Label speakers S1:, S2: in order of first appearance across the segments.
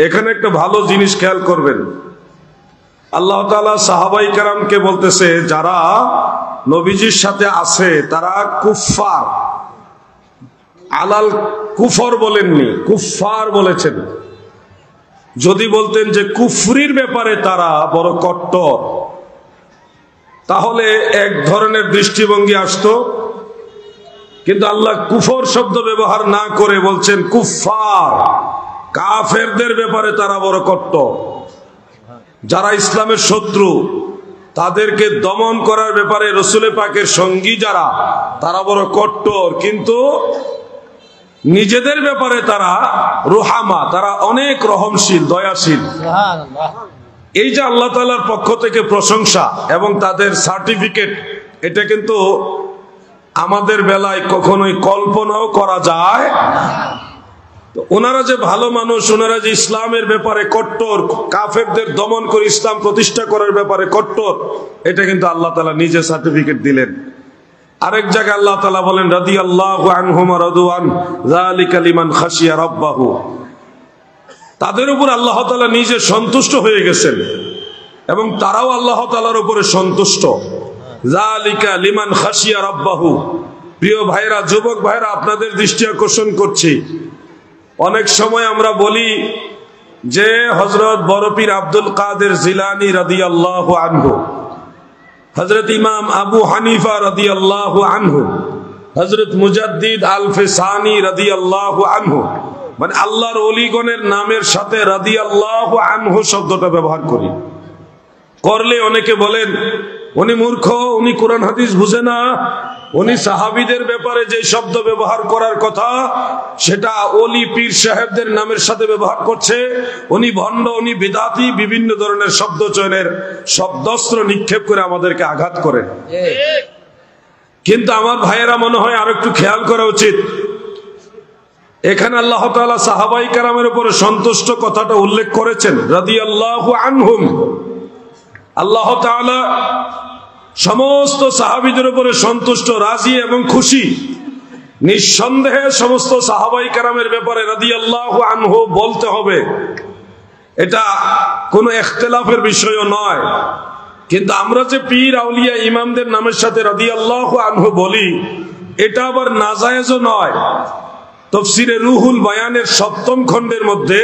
S1: এখানে একটা ভালো জিনিস খেয়াল করবেন। আল্লাহ তাআলা সাহাবায়ে কেরামকে বলতেছে যারা নবীজির সাথে আছে তারা কুফফার, আলাল কুফর বলেননি, কুফফার বলেছেন। যদি বলতেন যে কুফরির ব্যাপারে তারা বড় কট্টর, তাহলে এক ধরনের দৃষ্টিভঙ্গি আসতো। কিন্তু আল্লাহ কুফর শব্দ ব্যবহার না করে বলছেন কুফফার, কাফেরদের ব্যাপারে তারা বড় কট্টর। যারা ইসলামের শত্রু তাদেরকে দমন করার ব্যাপারে রসুল পাকের সঙ্গী যারা, তারা বড় কট্টর। কিন্তু নিজেদের ব্যাপারে তারা রুহামা, তারা অনেক রহমশীল, দয়াশীল। এই যে আল্লাহ তাআলার পক্ষ থেকে প্রশংসা এবং তাদের সার্টিফিকেট, এটা কিন্তু আমাদের বেলায় কখনোই কল্পনাও করা যায়। ওনারা যে ভালো মানুষ, ওনারা যে ইসলামের ব্যাপারে কট্টর, কাফেরদের দমন করে ইসলাম প্রতিষ্ঠা করার ব্যাপারে কট্টর, এটা কিন্তু আল্লাহ তাআলা নিজে সার্টিফিকেট দিলেন। আরেক জায়গায় আল্লাহ তাআলা বলেন রাদিয়াল্লাহু আনহুম ওয়া রাদু আন যালিকা লিমান খাশিয়া রাব্বাহু। তাদের উপর আল্লাহ তাআলা নিজে সন্তুষ্ট হয়ে গেছেন এবং তারাও আল্লাহ তাআলার উপরে সন্তুষ্ট। যালিকা লিমান খাশিয়া রাব্বাহু। প্রিয় ভাইরা, যুবক ভাইরা, আপনাদের দৃষ্টি আকর্ষণ করছি, অনেক সময় আমরা বলি যে হযরত বড় পীর আব্দুল কাদের জিলানী রাদিয়াল্লাহু আনহু, হযরত ইমাম আবু হানিফা রাদিয়াল্লাহু আনহু, হযরত মুজাদ্দিদ আল ফিসানি রাদিয়াল্লাহু আনহু, মানে আল্লাহর ওলিগণের নামের সাথে রাদিয়াল্লাহু আনহু শব্দটা ব্যবহার করি। করলে অনেকে বলেন উনি মূর্খ, উনি কোরআন হাদিস বুঝে না, উনি সাহাবীদের ব্যাপারে যে শব্দ ব্যবহার করার কথা সেটা ওলি পীর সাহেবদের নামের সাথে ব্যবহার করছে, উনি ভণ্ড, উনি বিদআতি, বিভিন্ন ধরনের শব্দ চয়নের শব্দাস্ত্র নিক্ষেপ করে আমাদেরকে আঘাত করেন। কিন্তু আমার ভাইয়েরা, মনে হয় আরো একটু খেয়াল করা উচিত। এখানে আল্লাহ তাআলা সাহাবায়ে কেরামের উপরে সন্তুষ্ট কথাটা উল্লেখ করেছেন রাদিয়াল্লাহু আনহুম। আল্লাহ তাআলা সমস্ত সাহাবীদের উপরে সন্তুষ্ট, রাজি এবং খুশি। নিঃসন্দেহে সমস্ত সাহাবায়ে কেরামের ব্যাপারে রাদিয়াল্লাহু আনহু বলতে হবে, এটা কোনো ইখতিলাফের বিষয়ও নয়। কিন্তু আমরা যে পীর আউলিয়া ইমামদের নামের সাথে রাদিয়াল্লাহু আনহু বলি, এটা আবার নাজায়েজও নয়। তাফসীরে রুহুল বায়ানের 7ম খণ্ডের মধ্যে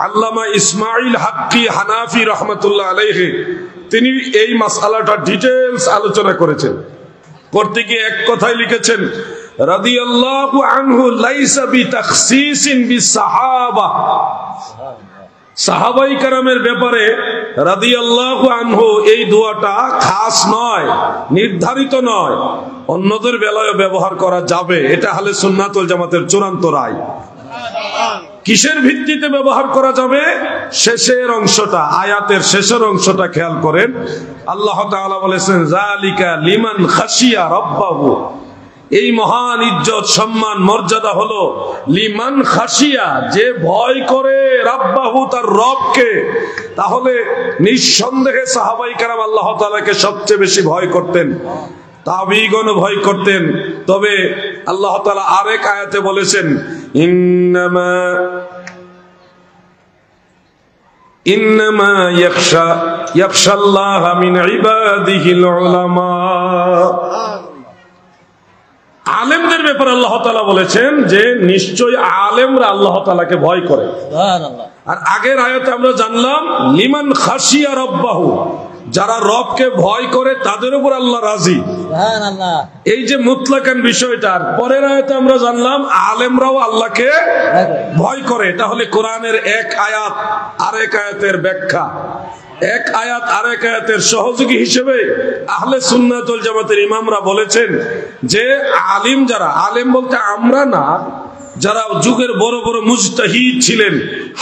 S1: আল্লামা ইসমাইল হাক্কি হানাফি রাহমাতুল্লাহ আলাইহি তিনি এই মাসআলাটা ডিটেইলস আলোচনা করেছেন। করতে গিয়ে এক কথায় লিখেছেন রাদিয়াল্লাহু আনহু লাইসা বিতাখসিসিন বিসসাহাবা। সাহাবায়ে কেরামের ব্যাপারে রাদিয়াল্লাহু আনহু এই দোয়াটা খাস নয়, নির্ধারিত নয়, অন্যদের বেলায় ব্যবহার করা যাবে। এটা আহলে সুন্নাত ওয়াল জামাতের চূড়ান্ত রায়। কিসের ভিত্তিতে ব্যবহার করা যাবে? শেষের অংশটা, আয়াতের শেষের অংশটা খেয়াল করেন। আল্লাহ তাআলা বলেছেন যালিকা লিমান খাশিয়া রাব্বাহু। এই মহান ইজ্জত, সম্মান, মর্যাদা হলো লিমান খাশিয়া, যে ভয় করে রাব্বাহু, তার রবকে। তাহলে নিঃসন্দেহে সাহাবায়ে কেরাম আল্লাহ তাআলাকে সবচেয়ে বেশি ভয় করতেন, তাবিঈগণ ভয় করতেন। তবে আল্লাহ তাআলা আরেক আয়াতে বলেছেন ইন্নামা ইয়াখশাল্লাহা মিন ইবাদিহিল উলামা। আলেমদের ব্যাপারে আল্লাহ তাআলা বলেছেন যে নিশ্চয় আলেমরা আল্লাহ তাআলাকে ভয় করে। সুবহানাল্লাহ। আর আগের আয়াতে আমরা জানলাম লিমান খাশিয়া রাব্বাহু, যারা রবকে ভয় করে তাদের উপর আল্লাহ রাজি। সুবহানাল্লাহ। এই যে মুতলাকান বিষয়টার পরের আয়াতে আমরা জানলাম আলেমরাও আল্লাহকে ভয় করে। তাহলে কোরআনের এক আয়াত আরেক আয়াতের ব্যাখ্যা, এক আয়াত আরেক আয়াতের সহযোগী হিসেবে আহলে সুন্নাত ওয়াল জামাতের ইমামরা বলেছেন যে আলিম যারা, আলেম বলতে আমরা না, যারা যুগের বড় বড় মুজতাহিদ ছিলেন,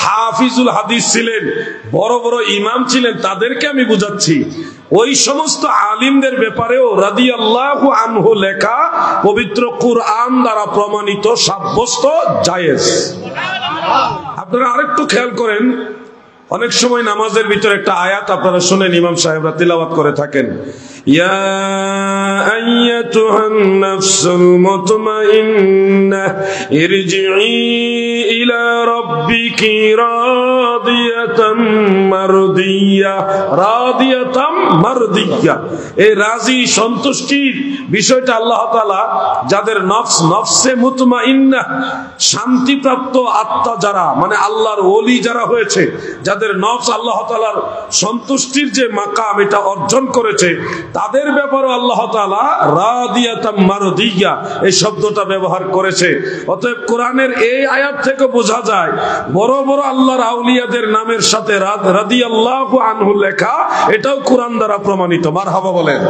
S1: হাফিজুল হাদিস ছিলেন, বড় বড় ইমাম ছিলেন, তাদেরকে আমি বুঝাচ্ছি। ওই সমস্ত আলিমদের ব্যাপারেও রাদিয়াল্লাহু আনহু লেখা পবিত্র কুরআন দ্বারা প্রমাণিত, সাব্যস্ত, জায়েজ। আপনারা আরেকটু খেয়াল করেন, অনেক সময় নামাজের ভিতরে একটা আয়াত আপনারা শুনেন, ইমাম সাহেবরা তিলাওয়াত করে থাকেন, ইয়া আইয়াতুহান নাফসুল মুতমাইন্নাহ ইরজিই ইলা রাব্বিকি রাব্বিকি রাদিয়াতাম মারদিয়া, রাদিয়াতাম মারদিয়া। এই রাজি সন্তুষ্টির বিষয়টা আল্লাহ তাআলা যাদের নফসে মুতমাইন্নাহ শান্তিপ্রাপ্ত আত্মা যারা, মানে আল্লাহর ওলি যারা হয়েছে, যাদের নফস আল্লাহ তাআলার সন্তুষ্টির যে মাকাম এটা অর্জন করেছে, তাদের ব্যাপারে আল্লাহ তাআলা রাদিয়াতাম মারদিয়া এই শব্দটা ব্যবহার করেছে। অতএব কোরআনের এই আয়াত থেকে বোঝা যায় বড় বড় আল্লাহর আউলিয়াদের নামের সাথে রাদিয়াল্লাহু আনহু লেখা, এটাও কোরআন দ্বারা প্রমাণিত। মারহাবা বলেন।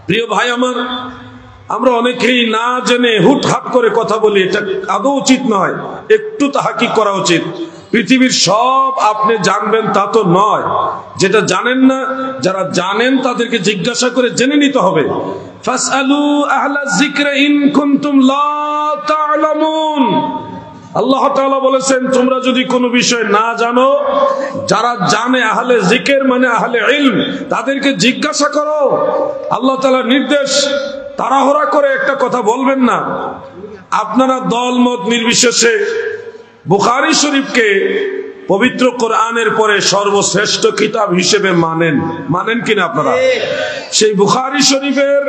S1: প্রিয় ভাই আমার, আমরা অনেকেই না জেনে হুটহাট করে কথা বলি, এটা আদৌ উচিত নয়। একটু তাহাকিক করা উচিত। পৃথিবীর সব আপনি জানবেন তা তো নয়। যেটা জানেন না, যারা জানেন তাদেরকে জিজ্ঞাসা করে জেনে নিতে হবে। ফাসআলু আহলা যিকরি ইন কুনতুম লা তা'লামুন। আল্লাহ তাআলা বলেছেন, তোমরা যদি কোনো বিষয় না জানো, যারা জানে আহলে জিকির মানে আহলে ইলম, তাদেরকে জিজ্ঞাসা করো। আল্লাহ তাআলার নির্দেশ। তাড়াহুড়া করে একটা কথা বলবেন না। আপনারা দলমত নির্বিশেষে বুখারী শরীফকে পবিত্র কোরআনের পরে সর্বশ্রেষ্ঠ কিতাব হিসেবে মানেন কিনা আপনারা? সেই বুখারী শরীফের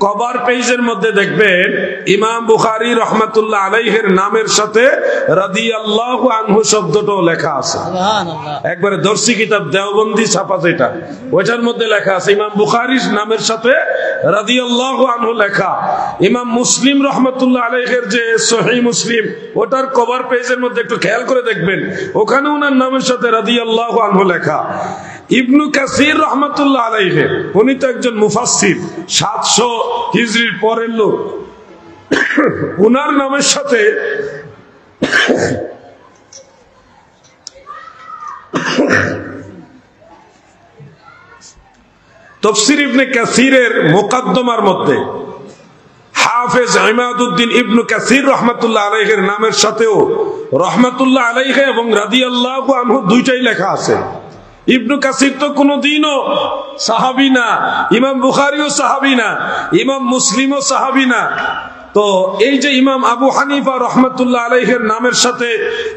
S1: কভার পেজের মধ্যে দেখবেন ইমাম বুখারী রহমাতুল্লাহ আলাইহির নামের সাথে রাদিয়াল্লাহু আনহু শব্দটাও লেখা আছে। সুবহানাল্লাহ। একবারে দর্শী কিতাব দেওবন্দি ছাপা যেটা, ওইটার মধ্যে লেখা আছে ইমাম বুখারীর নামের সাথে রাদিয়াল্লাহু আনহু লেখা। ইমাম মুসলিম রহমাতুল্লাহ আলাইহির যে সহিহ মুসলিম, ওটার কভার পেজের মধ্যে একটু খেয়াল করে দেখবেন, ওখানে ওনার নামের সাথে রাদিয়াল্লাহু আনহু লেখা। ইবনু কাসির রহমাতুল্লাহ আলাইহি, উনি তো একজন মুফাসসির, 700 হিজরির পরের লোক। উনার নামের সাথে তাফসীর ইবনে কাসিরের মুকদ্দমার মধ্যে হাফেজ ইমাদউদ্দিন ইবনে কাসির রহমাতুল্লাহ আলাইহির নামের সাথেও রহমাতুল্লাহ আলাইহি এবং রাদিয়াল্লাহু আনহু দুইটাই লেখা আছে। ইবনে কাসির তো কোনদিনও সাহাবী না, ইমাম বুখারীও সাহাবী না, ইমাম মুসলিমও সাহাবী না। তো এই যে ইমাম আবু হানিফা রহমাতুল্লাহ আলাইহির নামের সাথে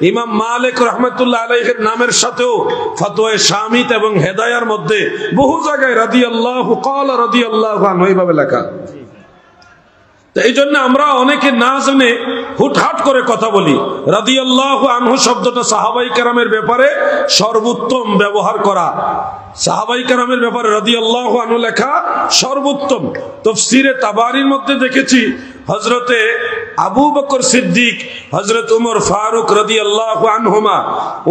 S1: ইমাম মালিক রহমাতুল্লাহ আলাইহির নামের সাথেও ফতোয়া শামিত এবং হেদায়ার মধ্যে বহু জায়গায় রাদিয়াল্লাহু ক্বালা রাদিয়াল্লাহু আনহু এইভাবে লেখা। তো এই জন্য আমরা অনেকে না জেনে হুটহাট করে কথা বলি। রাদিয়াল্লাহু আনহু শব্দটা সাহাবাই কেরামের ব্যাপারে সর্বোত্তম ব্যবহার করা। সাহাবাই কেরামের ব্যাপারে রাদিয়াল্লাহু আনহু লেখা সর্বোত্তম। তাফসীরে তাবারির মধ্যে দেখেছি হযরতে আবু বকর সিদ্দিক, হযরত উমর ফারুক রাদিয়াল্লাহু আনহুমা,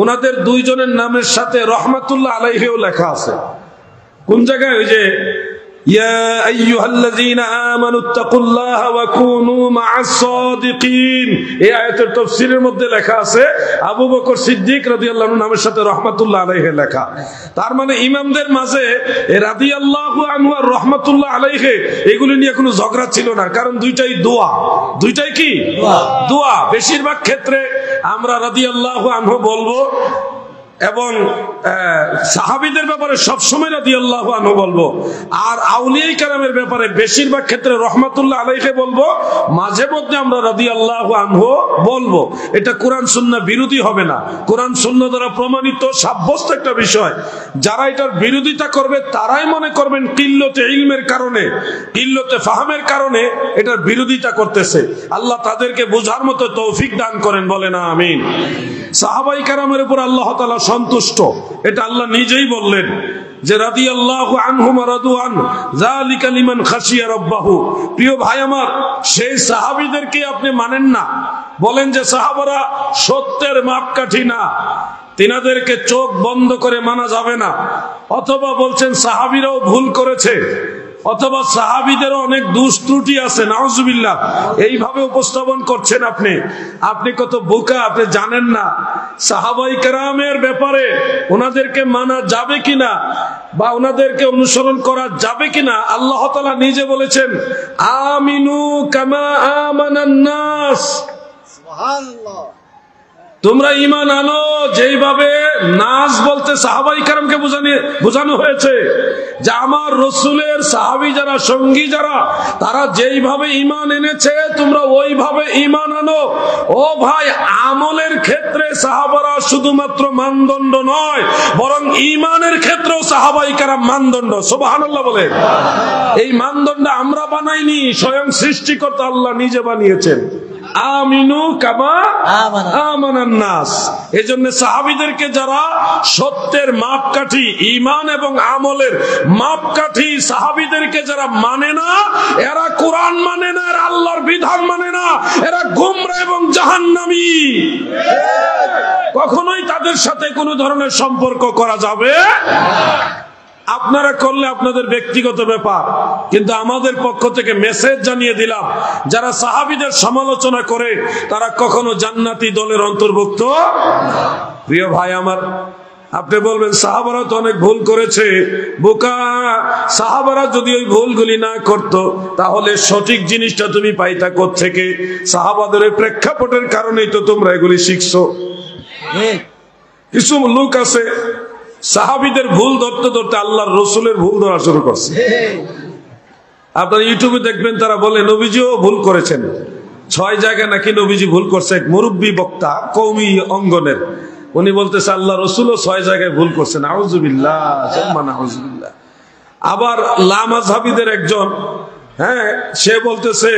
S1: ওনাদের দুইজনের নামের সাথে রহমাতুল্লাহ আলাইহিও লেখা আছে। কোন জায়গায়? ওই যে ইয়া আইয়ুহাল্লাযীনা আমানুত্তাকুল্লাহা ওয়া কুনু মা'আস সাদিকিন, এই আয়াতের তাফসীরের মধ্যে লেখা আছে আবু বকর সিদ্দিক রাদিয়াল্লাহু আনহু নামের সাথে রহমাতুল্লাহ আলাইহি লেখা। তার মানে ইমামদের মাঝে রাদিয়াল্লাহু আনহু আর রহমাতুল্লাহ আলাইহি এগুলো নিয়ে কোনো ঝগড়া ছিল না, কারণ দুইটাই দোয়া। দুইটাই কি? দোয়া। বেশিরভাগ ক্ষেত্রে আমরা রাদিয়াল্লাহু আনহু বলবো এবং সাহাবীদের ব্যাপারে সবসময় রাদিয়াল্লাহু আনহু বলবো, আর আউলিয়া কেরামের ব্যাপারে বেশিরভাগ ক্ষেত্রে রহমাতুল্লাহ আলাইহি বলবো, মাঝে মধ্যে আমরা রাদিয়াল্লাহু আনহু বলবো। এটা কোরআন সুন্নাহ বিরোধী হবে না, কোরআন সুন্নাহ দ্বারা প্রমাণিত সাব্যস্ত একটা বিষয়। যারা এটার বিরোধিতা করবে তারাই মনে করবেন কিল্লতে ইলমের কারণে, কিল্লতে ফাহমের কারণে এটার বিরোধিতা করতেছে। আল্লাহ তাদেরকে বোঝার মতো তৌফিক দান করেন, বলেন আমিন। সাহাবাই কেরামের উপর আল্লাহ তাআলা সন্তুষ্ট, এটা আল্লাহ নিজেই বললেন যে রাদিয়াল্লাহু আনহুম ওয়া রাদু আন যালিকা লিমান খাশিয়া রাব্বাহু। প্রিয় ভাই আমার, সেই সাহাবীদেরকে আপনি মানেন না, বলেন যে সাহাবারা সত্যের মাপকাঠি না, তিনাদেরকে চোখ বন্ধ করে মানা যাবে না, অথবা বলছেন সাহাবীরাও ভুল করেছে, অথবা সাহাবীদেরও অনেক দোষ ত্রুটি আছে, নাউজুবিল্লাহ, এইভাবে উপস্থাপন করছেন আপনি কত বোকা, আপনি জানেন না সাহাবাই কেরামের ব্যাপারে ওনাদেরকে মানা যাবে কিনা বা ওনাদেরকে অনুসরণ করা যাবে কিনা। আল্লাহ তাআলা নিজে বলেছেন আমিনু কামা আমানান নাস, সুবহানাল্লাহ, তোমরা ঈমান আনো যেইভাবে নাস বলতে সাহাবাই কেরামকে বোঝানো হয়েছে যে আমার রসুলের সাহাবী যারা, সঙ্গী যারা, তারা যেইভাবে ঈমান এনেছে তোমরা ওইভাবে ঈমান আনো। ও ভাই, আমলের ক্ষেত্রে সাহাবারা শুধুমাত্র মানদণ্ড নয়, বরং ঈমানের ক্ষেত্রেও সাহাবাই কেরাম মানদণ্ড। সুবহানাল্লাহ বলেন। এই মানদণ্ড আমরা বানাইনি, স্বয়ং সৃষ্টিকর্তা আল্লাহ নিজে বানিয়েছেন। আমিনু কামা আমানান নাস। এজন্য সাহাবীদেরকে যারা সত্যের মাপকাঠি, ঈমান এবং আমলের মাপকাঠি, সাহাবীদেরকে যারা মানে না, এরা কোরআন মানে না, এরা আল্লাহর বিধান মানে না, এরা গোমরা এবং জাহান্নামী। কখনোই তাদের সাথে কোনো ধরনের সম্পর্ক করা যাবে আপনারা করলে আপনাদের ব্যক্তিগত ব্যাপার, কিন্তু আমাদের পক্ষ থেকে মেসেজ জানিয়ে দিলাম, যারা সাহাবীদের সমালোচনা করে তারা কখনো জান্নাতি দলের অন্তর্ভুক্ত। প্রিয় ভাই আমার, আপনি বলবেন সাহাবারা তো অনেক ভুল করেছে। বোকা, সাহাবারা যদি ওই ভুলগুলি না করত তাহলে সঠিক জিনিসটা তুমি পাইতা কোত্থেকে? সাহাবাদের ওই প্রেক্ষাপটের কারণেই তো তোমরা এগুলি শিখছো। কিছু লোক আছে সাহাবীদের ভুল ধরতে ধরতে আল্লাহর রসুলের ভুল ধরা শুরু করছে। আপনারা ইউটিউবে দেখবেন তারা বলে নবীজিও ভুল করেছেন। 6 জায়গায় নাকি নবীজি ভুল করছে। এক মুরব্বী বক্তা কওমি অঙ্গনের, উনি বলতেছে আল্লাহ রসুলও 6 জায়গায় ভুল করছেন। আউযুবিল্লাহ, আউযুবিল্লাহ। আবার লামাযহাবীদের একজন, সে বলতেছে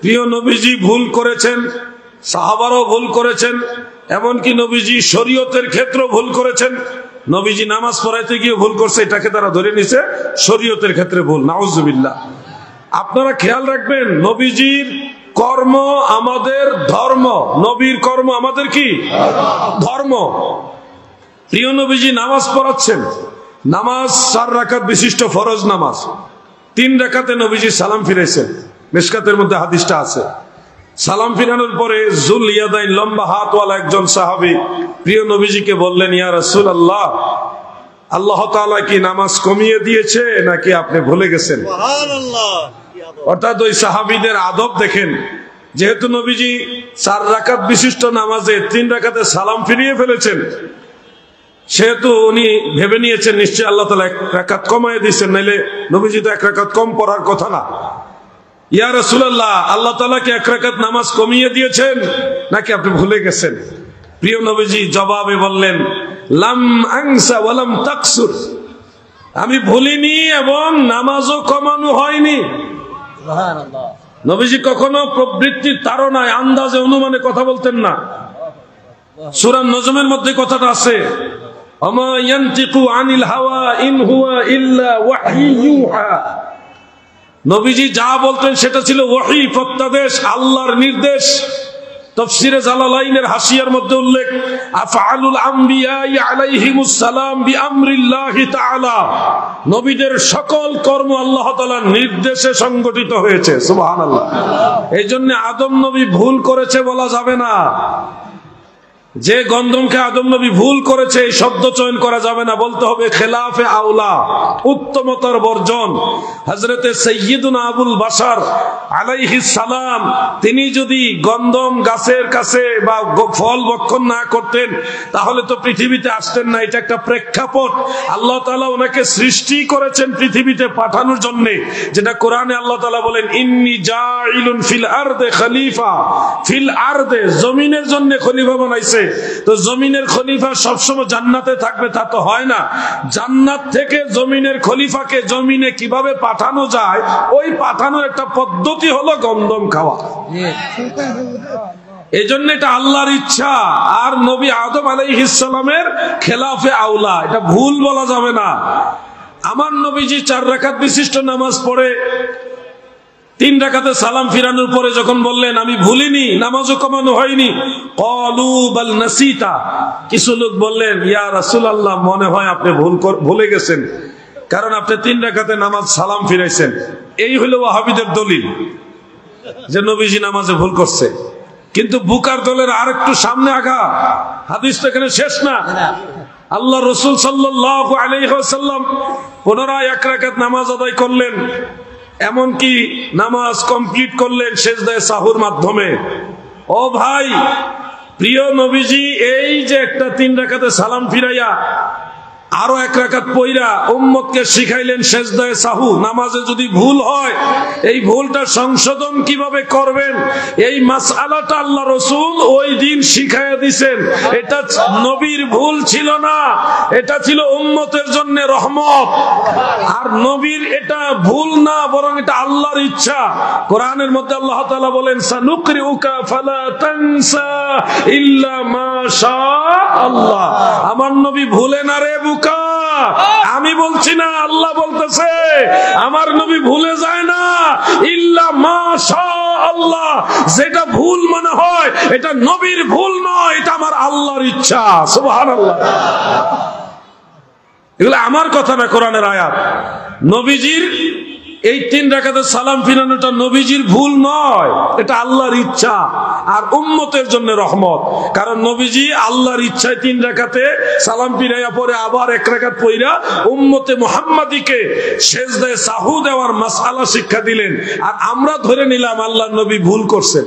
S1: প্রিয় নবীজি ভুল করেছেন, সাহাবারাও ভুল করেছেন, এমনকি নবীজি শরীয়তের ক্ষেত্রে ভুল করেছেন। নবীজি নামাজ পড়াইতে গিয়ে ভুল করছে, এটাকে তারা ধরে নিছে শরীয়তের ক্ষেত্রে ভুল। নাউজুবিল্লাহ। আপনারা খেয়াল রাখবেন, নবীজির কর্ম আমাদের ধর্ম, নবীর কর্ম আমাদের কি ধর্ম। প্রিয় নবীজি নামাজ পড়াচ্ছেন, নামাজ 4 রাকাত বিশিষ্ট ফরজ নামাজ। 3 রাকাতে নবীজি সালাম ফিরাইছেন, মিশকাতের মধ্যে হাদিসটা আছে। সালাম ফিরানোর পরে জুল ইয়াদাইন, লম্বা হাতওয়ালা একজন সাহাবী প্রিয় নবীজিকে বললেন, ইয়া রাসূলুল্লাহ, আল্লাহ তাআলা কি নামাজ কমিয়ে দিয়েছে নাকি আপনি ভুলে গেছেন? সুবহানাল্লাহ। অর্থাৎ ওই সাহাবীদের আদব দেখেন, যেহেতু নবীজি 4 রাকাত বিশিষ্ট নামাজে 3 রাকাতে সালাম ফিরিয়ে ফেলেছেন, সেহেতু উনি ভেবে নিয়েছেন নিশ্চয়ই আল্লাহ তাআলা 1 রাকাত কমায় দিয়েছেন, নাইলে নবীজি তো 1 রাকাত কম পড়ার কথা না। ইয়া রাসূলুল্লাহ, আল্লাহ তাআলা কি 1 রাকাত নামাজ কমিয়ে দিয়েছেন নাকি আপনি ভুলে গেছেন? প্রিয় নবীজি জবাবে বললেন, লাম আনসা ওয়া লাম তাকসুর, আমি ভুলিনি এবং নামাজও কমানো হয়নি। সুবহানাল্লাহ। নবীজি কখনো প্রবৃত্তির তাড়নায়, আন্দাজে, অনুমানে কথা বলতেন না। সূরা নজমের মধ্যে কথাটা আছে, আমা ইয়ানতিকু আনিল হাওয়া ইন হুয়া ইল্লা ওয়াহয়ু ইউহা। নবীজি যা বলতেন সেটা ছিল ওহী, প্রত্যাদেশ, আল্লাহর নির্দেশ। তাফসীরে জালালাইনের হাসিয়ার মধ্যে উল্লেখ, আফআলুল আমবিয়া আলাইহিমুস সালাম বিআমরিল্লাহি তাআলা, নবীদের সকল কর্ম আল্লাহ তাআলার নির্দেশে সংগঠিত হয়েছে। সুবহানাল্লাহ। এইজন্য আদম নবী ভুল করেছে বলা যাবে না। যে গন্ধমকে আদম নবী ভুল করেছে এই শব্দ চয়ন করা যাবে না, বলতে হবে খেলাফে আউলা, উত্তমতার বর্জন। হযরতে সাইয়্যিদুনা আবুল বাশার আলাইহিস সালাম, তিনি যদি গন্ধম গাছের কাছে বা ফল ভক্ষণ না করতেন তাহলে তো পৃথিবীতে আসতেন না। এটা একটা প্রেক্ষাপট। আল্লাহ তাআলা ওনাকে সৃষ্টি করেছেন পৃথিবীতে পাঠানোর জন্য, যেটা কোরআনে আল্লাহ তাআলা বলেন, ইন্নী জাইলুন ফিল আরদে খলিফা। ফিল আরদে, জমিনের জন্য খলিফা বানাইছে। তো জমিনের খলিফা সবসময় জান্নাতে থাকবে তা তো হয় না। জান্নাত থেকে জমিনের খলিফাকে জমিনে কিভাবে পাঠানো যায়, ওই পাঠানোর একটা পদ্ধতি হলো গন্ধম খাওয়া। এই জন্য এটা আল্লাহর ইচ্ছা। আর নবী আদম আলাইহিস সালামের খেলাফে আউলা, এটা ভুল বলা যাবে না। আমার নবীজি 4 রাকাত বিশিষ্ট নামাজ পড়ে 3 রাকাতে সালাম ফিরানোর পরে যখন বললেন আমি ভুলিনি, নামাজও কমানো হয়নি, ক্বালু বাল নাসিতা, কিছু লোক বললেন, ইয়া রাসূলুল্লাহ, মনে হয় আপনি ভুলে গেছেন, কারণ আপনি 3 রাকাতে নামাজ সালাম ফিরাইছেন। এই হলো ওয়াহাবীদের দলিল যে নবীজি নামাজে ভুল করছে। কিন্তু বুকার দলের আরেকটু সামনে আগা, হাদিস তো এখানে শেষ না। আল্লাহ রাসূল সাল্লাল্লাহু আলাইহি ওয়াসাল্লাম পুনরায় 1 রাকাত নামাজ আদায় করলেন, এমনকি নামাজ কমপ্লিট করলেন সিজদায়ে সাহুর মাধ্যমে। ও ভাই, প্রিয় নবীজি এই যে একটা 3 রাকাতে সালাম ফিরাইয়া আরো 1 রাকাত পয়রা উম্মতকে শিখাইলেন সেজদায়ে সাহু। নামাজে যদি ভুল হয় এই ভুলটা সংশোধন কিভাবে করবেন এই মাসআলাটা আল্লাহ রাসূল ওই দিন শিখাইয়া দিবেন। এটা নবীর ভুল ছিল না, এটা ছিল উম্মতের জন্য রহমত। আর নবীর এটা ভুল না, বরং এটা আল্লাহর ইচ্ছা। কোরআনের মধ্যে আল্লাহ তাআলা বলেন সানুকরিউকা ফালা তানসা ইল্লা মা শা আল্লাহ। আমার নবী ভুলে না রে বুকা, আমি বলছি না, আল্লাহ বলতেছে আমার নবী ভুলে যায় না, ইল্লা মা শা আল্লাহ। যেটা ভুল মনে হয় এটা নবীর ভুল নয়, এটা আমার আল্লাহর ইচ্ছা। সুবহানাল্লাহ। এগুলো আমার কথা না, কোরআনের আয়াত। নবীজির এই 3 রাকাতের সালাম ফিরানোটা নবীজির ভুল নয়, এটা আল্লাহর ইচ্ছা আর উম্মতের জন্য রহমত। কারণ নবীজি আল্লাহর ইচ্ছায় 3 রাকাতে সালাম ফিরাইয়া পরে আবার 1 রাকাত পয়রা উম্মতে মুহাম্মাদিকে সেজদায়ে সাহু দেওয়ার মাসআলা শিক্ষা দিলেন। আর আমরা ধরে নিলাম আল্লাহর নবী ভুল করছেন।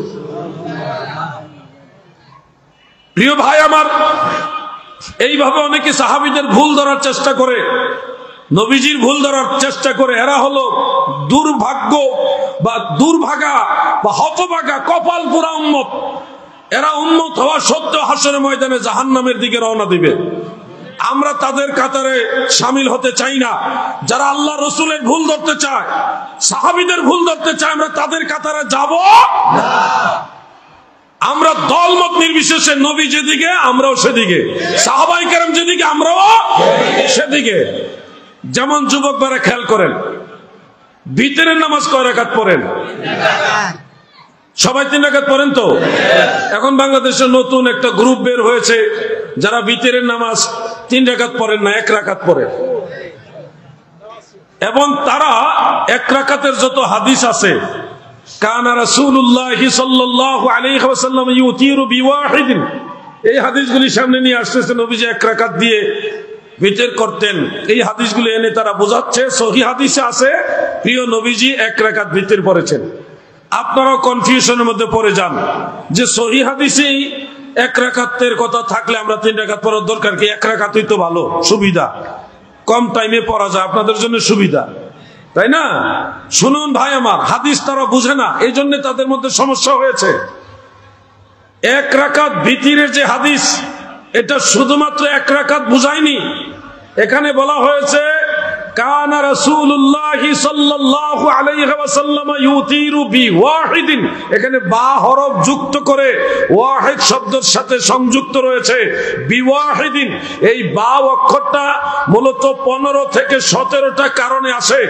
S1: প্রিয় ভাই আমার, এইভাবে অনেকে সাহাবীদের ভুল ধরার চেষ্টা করে, নবীজির ভুল ধরার চেষ্টা করে। এরা হলো দুর্ভাগ্য বা দুর্ভাগা বা হতভাগা কপাল পুরা উম্মত। এরা উম্মত হওয়া সত্ত্বেও হাসরের ময়দানে জাহান্নামের দিকে রওনা দিবে। আমরা তাদের কাতারে শামিল হতে চাই না। যারা আল্লাহ রসুলের ভুল ধরতে চায়, সাহাবীদের ভুল ধরতে চায়, আমরা তাদের কাতারে যাব না। আমরা দলমত নির্বিশেষে নবী যেদিকে আমরাও সেদিকে, সাহাবায়ে কেরাম যেদিকে আমরাও সেদিকে। যেমন যুবক ভাইরা খেয়াল করেন, ভিতরের নামাজ কয় রাকাত পড়েন? সবাই 3 রাকাত পড়েন তো? এখন বাংলাদেশে নতুন একটা গ্রুপ বের হয়েছে যারা ভিতরের নামাজ 3 রাকাত পড়েন না, 1 রাকাত পড়েন। এবং তারা 1 রাকাতের যত হাদিস আছে, কানা রাসূলুল্লাহ সাল্লাল্লাহু আলাইহি ওয়াসাল্লাম ইউতিরু বিওয়াহিদিন, এই হাদিসগুলি সামনে নিয়ে আসতেছে নবীজি 1 রাকাত দিয়ে বিতর করতেন। এই হাদিসগুলো এনে তারা বোঝাচ্ছে সহিহ হাদিসে আছে প্রিয় নবীজি 1 রাকাত বিতর পড়েছেন। আপনারাও কনফিউশনের মধ্যে পড়ে যান যে সহিহ হাদিসেই 1 রাকাতের কথা থাকলে আমরা 3 রাকাত পড়ার দরকার কি? 1 রাকাতই তো ভালো, সুবিধা, কম টাইমে পড়া যায়, আপনাদের জন্য সুবিধা, তাই না? শুনুন ভাই আমার, হাদিস তারা বুঝে না, এই জন্য তাদের মধ্যে সমস্যা হয়েছে। 1 রাকাত বিতরের যে হাদিস, এটা শুধুমাত্র 1 রাকাত বুঝায়নি। এখানে বলা হয়েছে কানা রাসূলুল্লাহ সাল্লাল্লাহু আলাইহি ওয়াসাল্লাম ইউতিরু বিওয়াহিদিন। এখানে বা হরফ যুক্ত করে ওয়াহিদ শব্দের সাথে সংযুক্ত রয়েছে বিওয়াহিদিন। এই বা অক্ষরটা মূলত 15 থেকে 17টা কারণে আসে।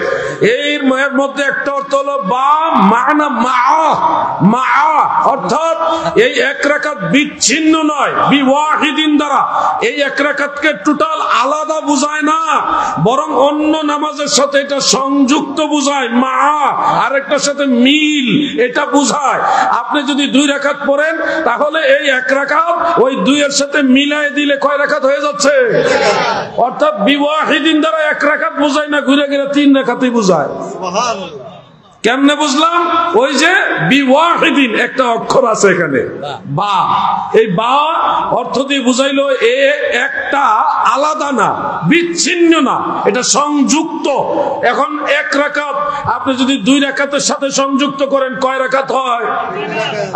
S1: এর মধ্যে একটা অর্থ হলো বা মানা মা, অর্থাৎ এই 1 রাকাত বিচ্ছিন্ন নয়, বিওয়াহিদিন দ্বারা এই 1 রাকাতকে টোটাল আলাদা বুঝায় না, বরং অন্য নামাজের সাথে এটা সংযুক্ত বুঝায়, মা আরেকটার সাথে মিল এটা বুঝায়। আপনি যদি 2 রাকাত পড়েন তাহলে এই 1 রাকাত ওই 2 এর সাথে মিলাই দিলে কয় রাকাত হয়ে যাচ্ছে? অর্থাৎ বিওয়াহিদিন দ্বারা 1 রাকাত বুঝায় না, ঘুরে ঘুরে 3 রাকাতই বুঝায়। সুবহানাল্লাহ। কেমনে বুঝলাম? ওই যে বিওয়াহিদিন একটা অক্ষর আছে এখানে বা, এই বা অর্থ দিয়ে বুঝাইলো এ একটা আলাদা না, বিচ্ছিন্ন না, এটা সংযুক্ত। এখন 1 রাকাত আপনি যদি 2 রাকাতের সাথে সংযুক্ত করেন কয় রাকাত হয়?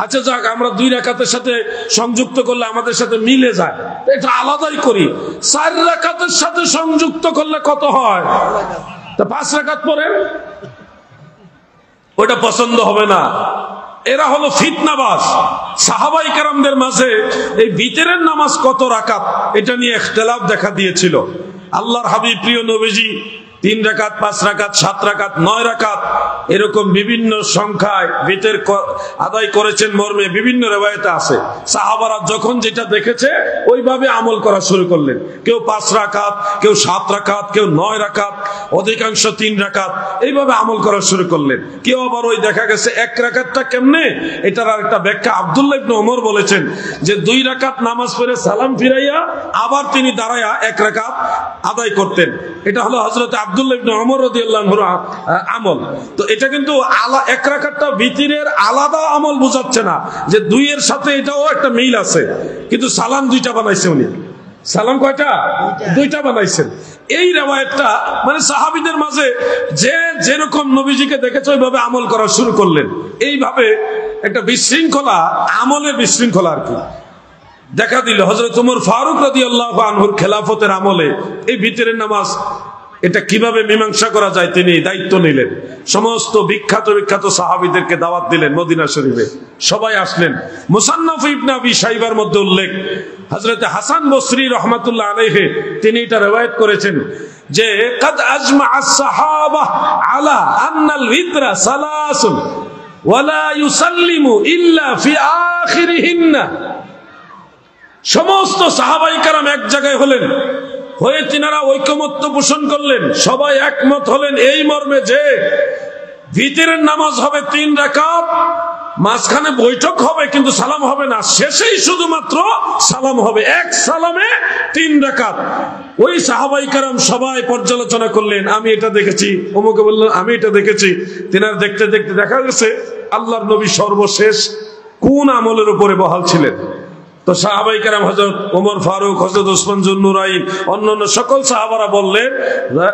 S1: আচ্ছা যাক, আমরা 2 রাকাতের সাথে সংযুক্ত করলে আমাদের সাথে মিলে যায়, এটা আলাদাই করি। 4 রাকাতের সাথে সংযুক্ত করলে কত হয়? তা 5 রাকাত পড়েন, ওটা পছন্দ হবে না। এরা হলো ফিতনাবাজ। সাহাবায়ে কেরামদের মাঝে এই ভিতরের নামাজ কত রাকাত এটা নিয়ে ইখতিলাফ দেখা দিয়েছিল। আল্লাহর হাবিব প্রিয় নবীজি 3 রাকাত, 5 রাকাত, 7 রাকাত, 9 রাকাত এরকম বিভিন্ন সংখ্যায় ভিতর আদায় করেছেন মর্মে বিভিন্ন রিওয়ায়েতে আছে। সাহাবারা যখন যেটা দেখেছে ওইভাবে আমল করা শুরু করলেন। কেউ 5 রাকাত, কেউ 7 রাকাত, কেউ 9 রাকাত, অধিকাংশ 3 রাকাত, এইভাবে আমল করা শুরু করলেন। কেউ আবার ওই দেখা গেছে 1 রাকাতটা কেমনে, এটার আর একটা ব্যাখ্যা আব্দুল্লাহ ইবনে ওমর বলেছেন যে 2 রাকাত নামাজ পড়ে সালাম ফিরাইয়া আবার তিনি দাঁড়ায়া 1 রাকাত আদায় করতেন। এটা হলো হযরত আব্দুল্লাহ ইবনে ওমর রাদিয়াল্লাহু আনহুর আমল। তো এটা কিন্তু এক রাকাতটা ভিতরের আলাদা আমল বোঝাচ্ছে না, যে দুইয়ের সাথে এটাও একটা মিল আছে, কিন্তু সালাম দুইটা বানাইছে উনি। সালাম কয়টা? দুইটা বানাইছেন। এই রিওয়ায়াতটা মানে সাহাবীদের মাঝে যে যেরকম নবীজিকে দেখেছে ওইভাবে আমল করা শুরু করলেন। এইভাবে একটা বিশৃঙ্খলা, আমলের বিশৃঙ্খলা আর কি দেখা দিল। হযরত ওমর ফারুক রাদিয়াল্লাহু আনহুর খেলাফতের আমলে এই ভিতরের নামাজ এটা কিভাবে মীমাংসা করা যায় তিনি দায়িত্ব নিলেন। সমস্ত বিখ্যাত বিখ্যাত সাহাবীদেরকে দাওয়াত দিলেন মদিনা শরীফে, সবাই আসলেন। মুসান্নাফ ইবনে আবি শাইবার মধ্যে উল্লেখ, হযরত হাসান বসরি রাহমাতুল্লাহ আলাইহি তিনি এটা রিওয়ায়াত করেছেন যে কাদ আজমা আস-সাহাবা আলা আন্নাল ভিতরা সালাসুন ওয়ালা ইউসাল্লিমু ইল্লা ফি আখিরিহিন্না। সমস্ত সাহাবায়ে কেরাম এক জায়গায় হলেন, হয়ে তিনারা ঐকমত্য পোষণ করলেন, সবাই একমত হলেন এই মর্মে যে ভিতরের নামাজ হবে 3 রাকাত, মাঝখানে বৈঠক হবে কিন্তু সালাম হবে না, শেষেই শুধুমাত্র সালাম হবে, এক সালামে 3 রাকাত। ওই সাহাবায়ে কেরাম সবাই পর্যালোচনা করলেন, আমি এটা দেখেছি, অমুকে বলল আমি এটা দেখেছি। তিনারা দেখতে দেখতে দেখা গেছে আল্লাহর নবী সর্বশেষ কোন আমলের উপরে বহাল ছিলেন। তো সাহাবায়ে কেরাম হযরত ওমর ফারুক, হযরত ওসমান যুন্নুরাইন, অন্যান্য সকল সাহাবারা বললেন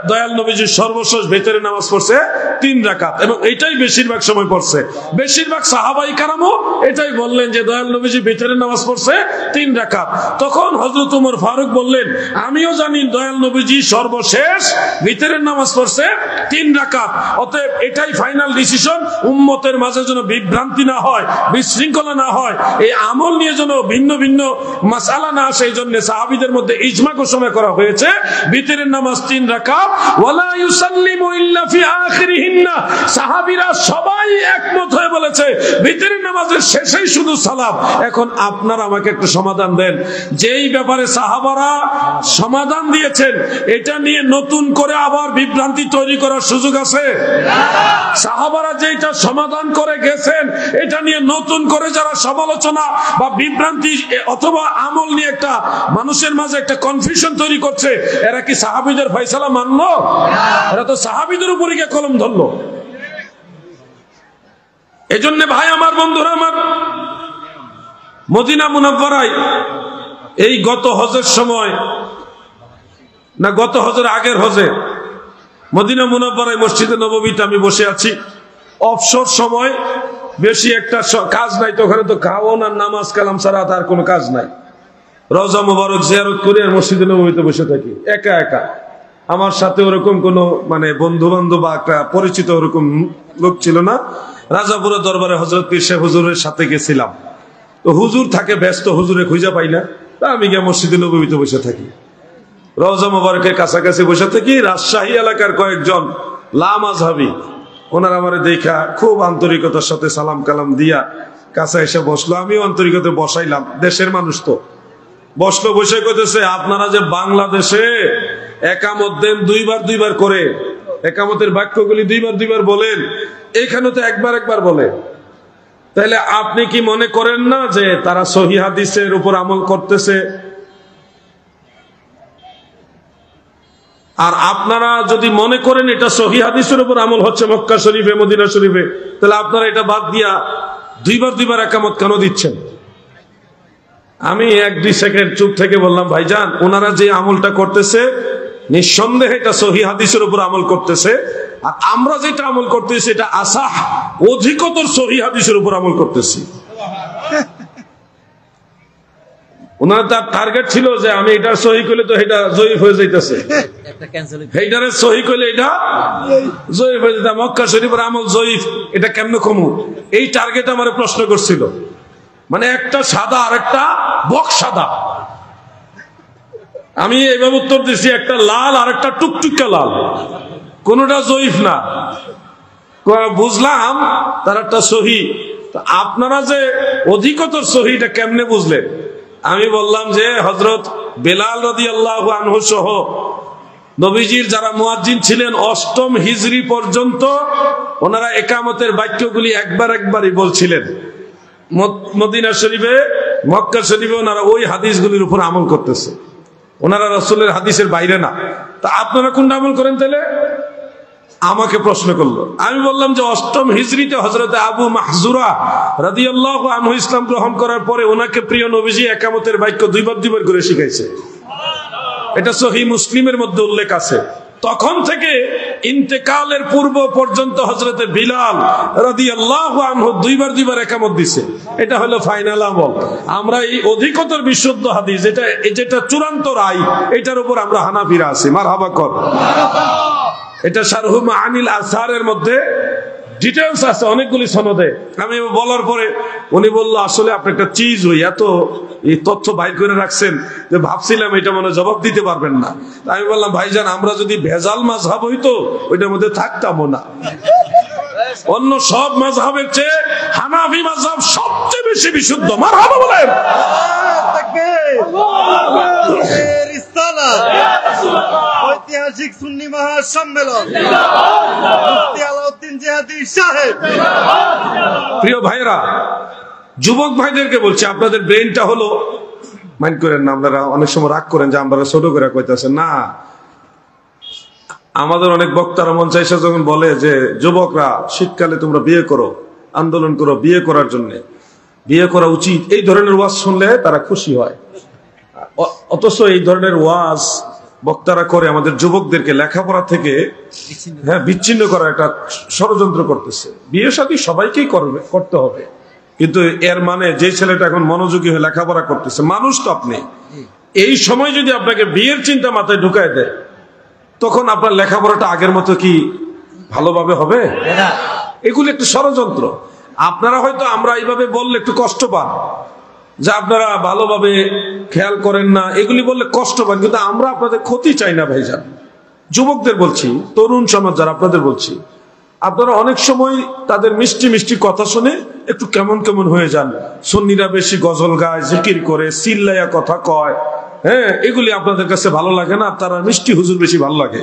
S1: দয়াল নবীজি সর্বশেষ ভিতরে নামাজ পড়ছে 3 রাকাত, এবং এইটাই বেশিরভাগ সময় পড়ছে। বেশিরভাগ সাহাবায়ে কেরামও এটাই বললেন যে দয়াল নবীজি ভিতরে নামাজ পড়ছে 3 রাকাত। তখন হযরত ওমর ফারুক বললেন আমিও জানি দয়াল নবীজি সর্বশেষ ভিতরের নামাজ পড়ছে 3 রাকাত, অতএব এটাই ফাইনাল ডিসিশন, উম্মতের মাঝে যেন বিভ্রান্তি না হয়, বিশৃঙ্খলা না হয়, এই আমল নিয়ে যেন ভিন্ন ভিন্ন মাসআলা না আসে, এই জন্য সাহাবীদের মধ্যে ইজমা ঘোষণা করা হয়েছে ভিতরের নামাজ 3 রাকাত, ওয়ালা ইউসাল্লিমু ইল্লা ফি আখিরিহিন্না। সাহাবীরা সবাই একমত হয়ে বলেছে ভিতরের নামাজের শেষেই শুধু সালাম। এখন আপনারা আমাকে একটু সমাধান দেন, যেই ব্যাপারে সাহাবারা সমাধান দিয়েছেন এটা নিয়ে নতুন করে আবার বিভ্রান্তি তৈরি করার সুযোগ আছে? সাহাবারা যেটা সমাধান করে গেছেন এটা নিয়ে নতুন করে যারা সমালোচনা বা বিভ্রান্তি অথবা আমল নিয়ে একটা মানুষের মাঝে একটা কনফিউশন তৈরি করছে, এরা কি সাহাবীদের ফয়সালা মানলো? এরা তো সাহাবীদের উপরে গিয়ে কলম ধরলো। এজন্য ভাই আমার, বন্ধুরা আমার, মদিনা মুনাওয়ারায় এই গত হজের সময় না গত হজের আগের হজে মদিনা মুনাওয়ারায় মসজিদে নববীতে আমি বসে আছি, অবসর সময়, বেশি একটা কাজ নাই, তো ওখানে তো খাওয়ান আর নামাজ কালাম ছাড়া তার কোনো কাজ নাই। রওজা মুবারক জিয়ারত করে আর মসজিদে নববীতে বসে থাকি একা একা। আমার সাথে ওরকম কোনো মানে বন্ধু বান্ধব বা একটা পরিচিত ওরকম লোক ছিল না। রাজাপুরা দরবারে হযরত পীর সাহেব হুজুরের সাথে গেছিলাম, তো হুজুর থাকে ব্যস্ত, হুজুরে খুঁজে পাই না, তা আমি গিয়ে মসজিদে নববীতে বসে থাকি, রওজা মুবারকের কাছাকাছি বসে থাকি। রাজশাহী এলাকার কয়েকজন লামাযহাবী ওনারা আমারে দেখা খুব আন্তরিকতার সাথে সালাম কালাম দিয়া কাছে এসে বসলো, আমিও আন্তরিকতা বসাইলাম, দেশের মানুষ তো। বসলো, বসে কইতেছে আপনারা যে বাংলাদেশে একামত দেন দুইবার করে, একামতের বাক্যগুলি দুইবার বলেন, এখানে তো একবার বলে, তাহলে আপনি কি মনে করেন না যে তারা সহিহ হাদিসের উপর আমল করতেছে? আর আপনারা যদি মনে করেন এটা সহিহ হাদিসের উপর আমল হচ্ছে মক্কা শরীফে মদিনা শরীফে, তাহলে আপনারা এটা বাদ দিয়া দুইবার একামত কেন দিচ্ছেন? আমি 1-2 সেকেন্ড চুপ থেকে বললাম ভাইজান, ওনারা যে আমলটা করতেছে নিঃসন্দেহে এটা সহিহ হাদিসের উপর আমল করতেছে, আর আমরা যেটা আমল করতেছি এটা আসাহ অধিকতর সহিহ হাদিসের উপর আমল করতেছি। ওনার তার টার্গেট ছিল যে আমি এটা সহি করলে তো এটা জয়ীফ হয়ে যাইতেছে, এইটারে সহি করলে এটা জয়ীফ হয়ে যেত, মক্কা শরীফের আমল জয়ীফ, এটা কেমনে কমু? এই টার্গেট আমার প্রশ্ন করছিল। মানে একটা সাদা আর একটা বক সাদা, আমি এইভাবে উত্তর দিছি, একটা লাল আর একটা টুকটুকা লাল, কোনটা জয়ীফ না। বুঝলাম তার একটা সহি, আপনারা যে অধিকতর সহিটা কেমনে বুঝলেন? আমি বললাম যে হযরত বেলাল রাদিয়াল্লাহু আনহু সহ নবীজির যারা মুয়াজ্জিন ছিলেন 8ম হিজরি পর্যন্ত ওনারা একামতের বাক্যগুলি একবারই বলছিলেন। মদিনা শরীফে মক্কা শরীফে ওনারা ওই হাদিসগুলির উপর আমল করতেছে, ওনারা রাসূলের হাদিসের বাইরে না। তা আপনারা কোন আমল করেন তাহলে? আমাকে প্রশ্ন করলো। আমি বললাম যে 8ম হিজরিতে হযরতে আবু মাহজুরা রাদিয়াল্লাহু আনহু ইসলাম গ্রহণ করার পরে ওনাকে প্রিয় নবীজি একামতের বাক্য দুইবার করে শিখাইছে। এটা সহিহ মুসলিমের মধ্যে উল্লেখ আছে। তখন থেকে ইন্তেকালের পূর্ব পর্যন্ত হযরতে বিলাল রাদিয়াল্লাহু আনহু দুইবার একামত দিছে। এটা হলো ফাইনাল আমল। আমরা এই অধিকতর বিশুদ্ধ হাদিস যেটা চূড়ান্ত রায়, এটার উপর আমরা হানাফিরা আছি। মারহাবা কর। এটা শারহু মাআনিল আসারের মধ্যে ডিটেইলস আছে, অনেকগুলি সনদে। আমি বলার পরে উনি বলল, আসলে আপনি একটা চিজ হই এত এই তথ্য বাইর করে রাখছেন যে ভাবছিলাম এটা মনে জবাব দিতে পারবেন না। আমি বললাম, ভাইজান আমরা যদি ভেজাল মাযহাব হইতো ওইটার মধ্যে থাকতামও না। অন্য সব মাযহাবের চেয়ে হানাফি মাযহাব সবচেয়ে বেশি বিশুদ্ধ। মারহাবা বলেন। ঐতিহাসিক সুন্নি মহাসম্মেলন মুফতি আলাউদ্দিন জিহাদি সাহেব। প্রিয় ভাইরা, যুবক ভাইদেরকে বলছি, আপনাদের ব্রেনটা হলো, মাইন্ড করেন না, আপনারা অনেক সময় রাগ করেন যে আমরা ছোট করে কইতেছেন না। আমাদের অনেক বক্তারা মঞ্চে এসে যখন বলে যে যুবকরা শীতকালে তোমরা বিয়ে করো, আন্দোলন করো বিয়ে করার জন্য, বিয়ে করা উচিত, এই ধরনের ওয়াজ শুনলে তারা খুশি হয়। অথচ এই ধরনের ওয়াজ বক্তারা করে আমাদের যুবকদেরকে লেখাপড়া থেকে বিচ্ছিন্ন করার একটা ষড়যন্ত্র করতেছে। বিয়ে শাদী সবাইকেই করতে হবে, কিন্তু এর মানে যে ছেলেটা এখন মনোযোগী হয়ে লেখাপড়া করতেছে, মানুষ তো আপনি, এই সময় যদি আপনাকে বিয়ের চিন্তা মাথায় ঢুকায় দেয়, তখন আপনার লেখাপড়াটা আগের মতো কি ভালোভাবে হবে? এগুলি একটু ষড়যন্ত্র। আপনারা হয়তো আমরা এইভাবে বললে একটু কষ্ট পান, যে আপনারা ভালোভাবে খেয়াল করেন না, এগুলি বললে কষ্ট পান, কিন্তু আমরা আপনাদের ক্ষতি চাই না ভাইজান। যুবকদের বলছি, তরুণ সমাজ যারা, আপনাদের বলছি, আপনারা অনেক সময় তাদের মিষ্টি মিষ্টি কথা শুনে একটু কেমন কেমন হয়ে যান। সুন্নিরা বেশি গজল গায়, জিকির করে, চিল্লাইয়া কথা কয়, এগুলি আপনাদের কাছে ভালো লাগে না, তারা মিষ্টি হুজুর বেশি ভালো লাগে।